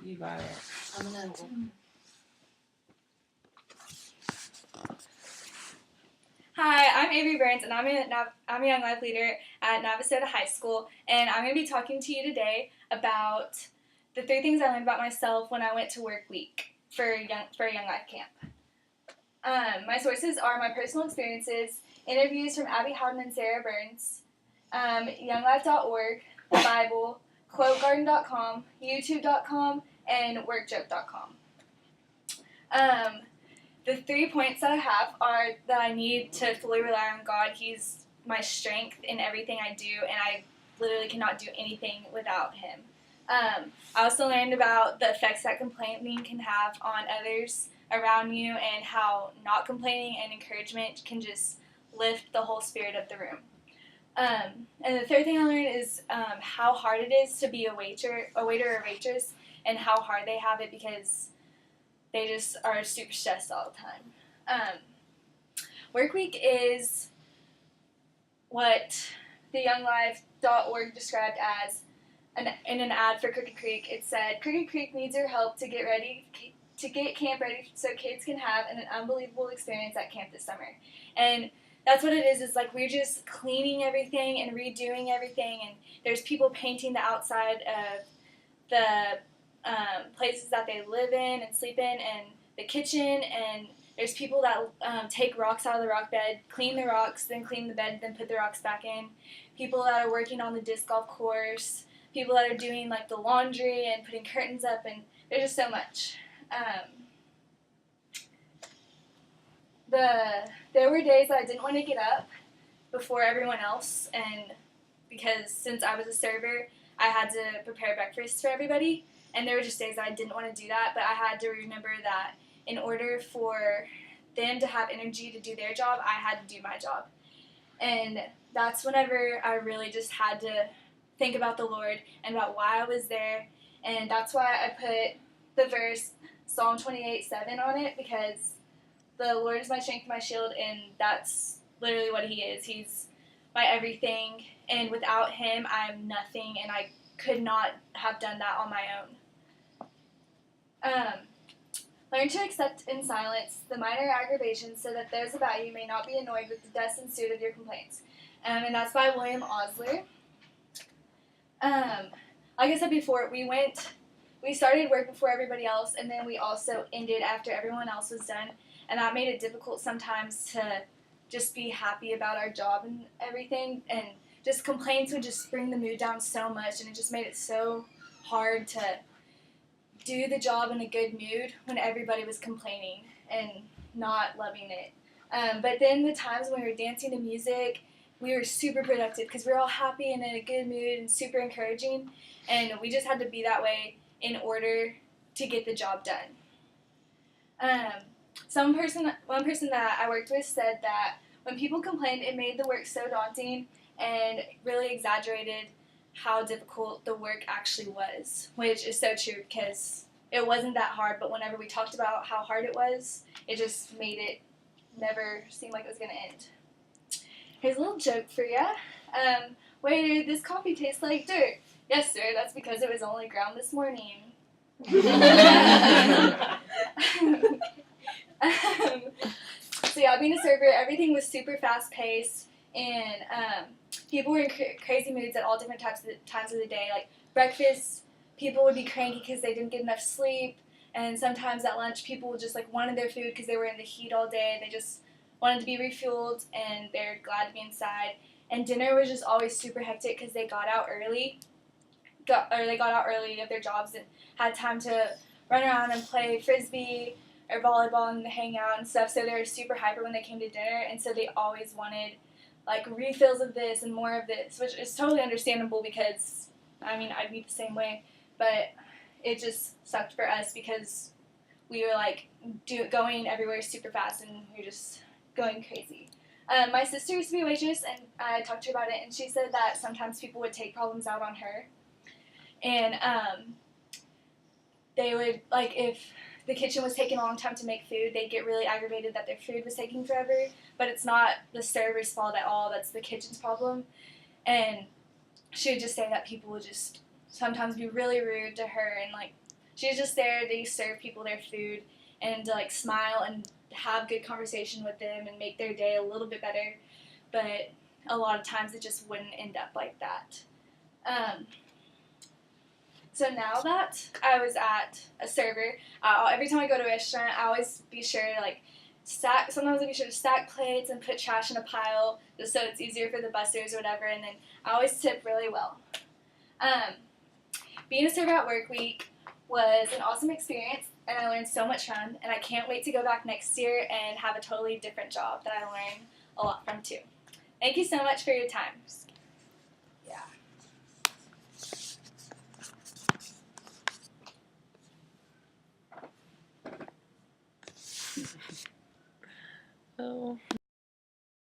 You got it. I'm gonna. Hi, I'm Avery Burns, and I'm a Young Life Leader at Navasota High School, and I'm going to be talking to you today about the 3 things I learned about myself when I went to work week for a Young Life camp. My sources are my personal experiences, interviews from Abby Howden and Sarah Burns, younglife.org, the Bible, quotegarden.com, youtube.com, and workjoke.com. The 3 points that I have are that I need to fully rely on God. He's my strength in everything I do, and I literally cannot do anything without Him. I also learned about the effects that complaining can have on others around you, and how not complaining and encouragement can just lift the whole spirit of the room. And the 3rd thing I learned is how hard it is to be a waiter or waitress, and how hard they have it because they just are super stressed all the time. Work week is what the younglife.org described as, in an ad for Crooked Creek. It said, Crooked Creek needs your help to get camp ready so kids can have an unbelievable experience at camp this summer. And that's what it is like we're just cleaning everything and redoing everything, and there's people painting the outside of the places that they live in and sleep in, and the kitchen, and there's people that take rocks out of the rock bed, clean the rocks, then clean the bed, then put the rocks back in. People that are working on the disc golf course, people that are doing like the laundry and putting curtains up, and there's just so much. There were days that I didn't want to get up before everyone else, and because since I was a server, I had to prepare breakfast for everybody. And there were just days that I didn't want to do that, but I had to remember that in order for them to have energy to do their job, I had to do my job. And that's whenever I really just had to think about the Lord and about why I was there. And that's why I put the verse Psalm 28:7 on it, because the Lord is my strength, my shield, and that's literally what He is. He's my everything, and without Him, I'm nothing, and I could not have done that on my own. Learn to accept in silence the minor aggravations so that those about you may not be annoyed with the dust and soot of your complaints. And that's by William Osler. Like I said before, we started work before everybody else, and then we also ended after everyone else was done, and that made it difficult sometimes to just be happy about our job and everything, and just complaints would just bring the mood down so much, and it just made it so hard to do the job in a good mood when everybody was complaining and not loving it. But then the times when we were dancing to music, we were super productive because we were all happy and in a good mood and super encouraging, and we just had to be that way in order to get the job done. One person that I worked with said that when people complained, it made the work so daunting and really exaggerated how difficult the work actually was, which is so true because it wasn't that hard, but whenever we talked about how hard it was, it just made it never seem like it was going to end. Here's a little joke for you. Waiter, this coffee tastes like dirt. Yes, sir, that's because it was only ground this morning. So yeah, being a server, everything was super fast-paced, and people were in crazy moods at all different times of the day. Like breakfast, people would be cranky because they didn't get enough sleep, and sometimes at lunch, people just wanted their food because they were in the heat all day. They just wanted to be refueled, and they're glad to be inside. And dinner was just always super hectic because they got out early of their jobs and had time to run around and play frisbee or volleyball and hang out and stuff. So they were super hyper when they came to dinner, and so they always wanted refills of this and more of this, which is totally understandable because I'd be the same way, but it just sucked for us because we were going everywhere super fast and we were just going crazy. My sister used to be a waitress, and I talked to her about it, and she said that sometimes people would take problems out on her, and they would, if the kitchen was taking a long time to make food, they'd get really aggravated that their food was taking forever, but it's not the server's fault at all, that's the kitchen's problem. And she would just say that people would just sometimes be really rude to her and she's just there to serve people their food and to like smile and have good conversation with them and make their day a little bit better. But a lot of times it just wouldn't end up like that. So now that I was at a server, every time I go to a restaurant, I always be sure to like sometimes I be sure to stack plates and put trash in a pile just so it's easier for the busters or whatever, and then I always tip really well. Being a server at Work Week was an awesome experience, and I learned so much from, and I can't wait to go back next year and have a totally different job that I learn a lot from too. Thank you so much for your time. Yeah. Oh.